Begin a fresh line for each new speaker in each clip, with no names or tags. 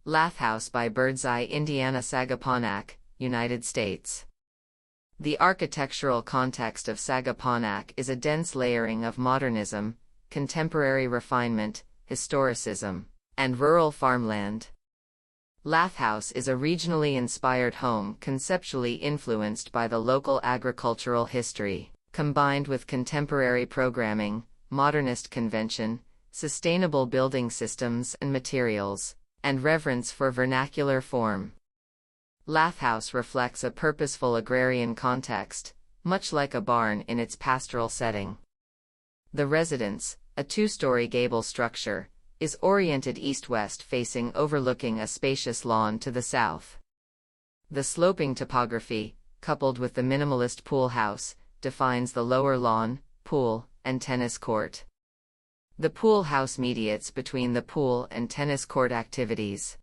Lathhouse by Birdseye, Indiana. Sagaponack, United States. The architectural context of Sagaponack is a dense layering of modernism, contemporary refinement, historicism, and rural farmland. Lathhouse is a regionally inspired home conceptually influenced by the local agricultural history, combined with contemporary programming, modernist convention, sustainable building systems and materials, and reverence for vernacular form. Lathhouse reflects a purposeful agrarian context, much like a barn in its pastoral setting. The residence, a two-story gable structure, is oriented east-west facing overlooking a spacious lawn to the south. The sloping topography, coupled with the minimalist pool house, defines the lower lawn, pool, and tennis court. The pool house mediates between the pool and tennis court activities.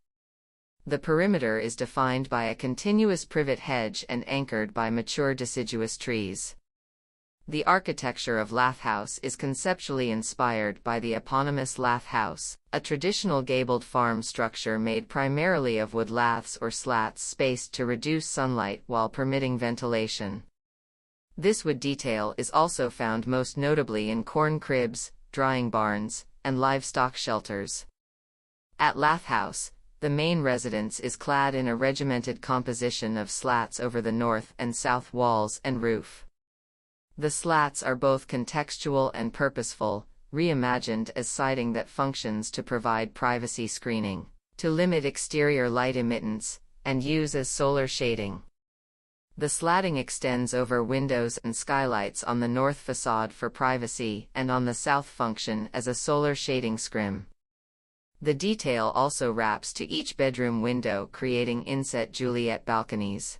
The perimeter is defined by a continuous privet hedge and anchored by mature deciduous trees. The architecture of Lathhouse is conceptually inspired by the eponymous Lathhouse, a traditional gabled farm structure made primarily of wood laths or slats spaced to reduce sunlight while permitting ventilation. This wood detail is also found most notably in corn cribs, drying barns, and livestock shelters. At Lathhouse, the main residence is clad in a regimented composition of slats over the north and south walls and roof. The slats are both contextual and purposeful, reimagined as siding that functions to provide privacy screening, to limit exterior light emittance, and use as solar shading. The slatting extends over windows and skylights on the north facade for privacy and on the south function as a solar shading scrim. The detail also wraps to each bedroom window, creating inset Juliet balconies.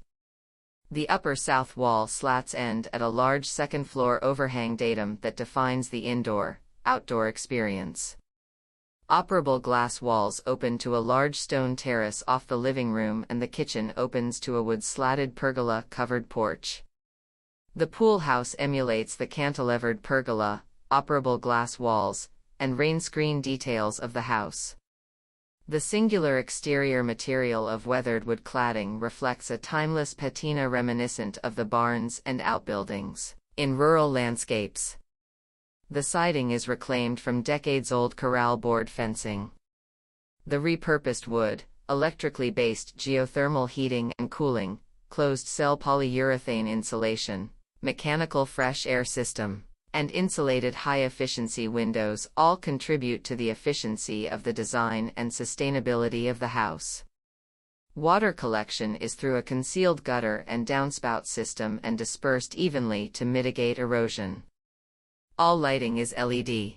The upper south wall slats end at a large second-floor overhang datum that defines the indoor-outdoor experience. Operable glass walls open to a large stone terrace off the living room, and the kitchen opens to a wood-slatted pergola-covered porch. The pool house emulates the cantilevered pergola, operable glass walls, and rain screen details of the house. The singular exterior material of weathered wood cladding reflects a timeless patina reminiscent of the barns and outbuildings in rural landscapes. The siding is reclaimed from decades-old corral board fencing. The repurposed wood, electrically based geothermal heating and cooling, closed-cell polyurethane insulation, mechanical fresh air system, and insulated high-efficiency windows all contribute to the efficiency of the design and sustainability of the house. Water collection is through a concealed gutter and downspout system and dispersed evenly to mitigate erosion. All lighting is LED.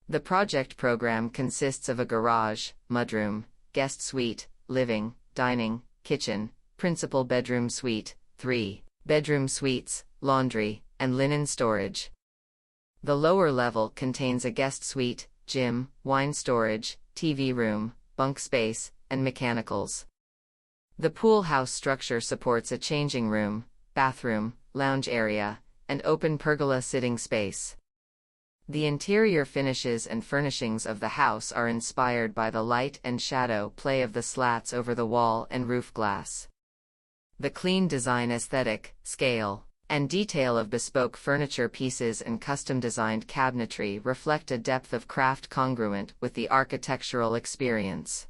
The project program consists of a garage, mudroom, guest suite, living, dining, kitchen, principal bedroom suite, 3 bedroom suites, laundry, and linen storage. The lower level contains a guest suite, gym, wine storage, TV room, bunk space, and mechanicals. The pool house structure supports a changing room, bathroom, lounge area, and open pergola sitting space. The interior finishes and furnishings of the house are inspired by the light and shadow play of the slats over the wall and roof glass. The clean design aesthetic, scale, and detail of bespoke furniture pieces and custom-designed cabinetry reflect a depth of craft congruent with the architectural experience.